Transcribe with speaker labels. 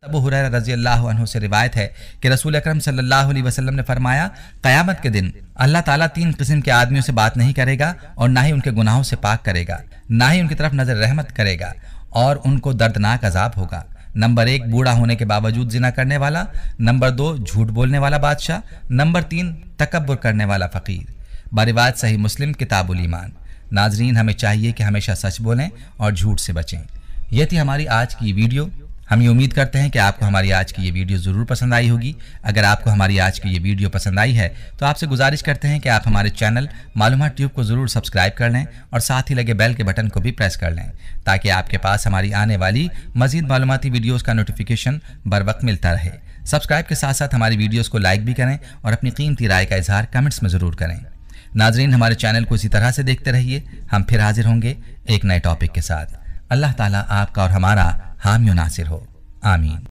Speaker 1: अबू हुरैरा रज़ी अल्लाह अन्हु से रिवायत है कि रसूल अकरम सल्लल्लाहु अलैहि वसल्लम ने फरमाया, क़यामत के दिन अल्लाह ताला 3 किस्म के आदमियों से बात नहीं करेगा और ना ही उनके गुनाहों से पाक करेगा, ना ही उनकी तरफ नजर रहमत करेगा और उनको दर्दनाक अजाब होगा। नंबर 1 बूढ़ा होने के बावजूद जिना करने वाला, नंबर 2 झूठ बोलने वाला बादशाह, नंबर 3 तकब्बुर करने वाला फ़कीर। बरिवायत सही मुस्लिम किताबुल ईमान। नाजरीन, हमें चाहिए कि हमेशा सच बोलें और झूठ से बचें। यह थी हमारी आज की वीडियो। हम ये उम्मीद करते हैं कि आपको हमारी आज की ये वीडियो ज़रूर पसंद आई होगी। अगर आपको हमारी आज की ये वीडियो पसंद आई है तो आपसे गुजारिश करते हैं कि आप हमारे चैनल मालूमात ट्यूब को ज़रूर सब्सक्राइब कर लें और साथ ही लगे बेल के बटन को भी प्रेस कर लें, ताकि आपके पास हमारी आने वाली मज़ीद मालूमाती वीडियोज़ का नोटिफिकेशन बर वक्त मिलता रहे। सब्सक्राइब के साथ साथ हमारी वीडियोज़ को लाइक भी करें और अपनी कीमती राय का इजहार कमेंट्स में ज़रूर करें। नाजरीन, हमारे चैनल को इसी तरह से देखते रहिए। हम फिर हाजिर होंगे एक नए टॉपिक के साथ। अल्लाह ताला आपका और हमारा हामी नासिर हो। आमीन।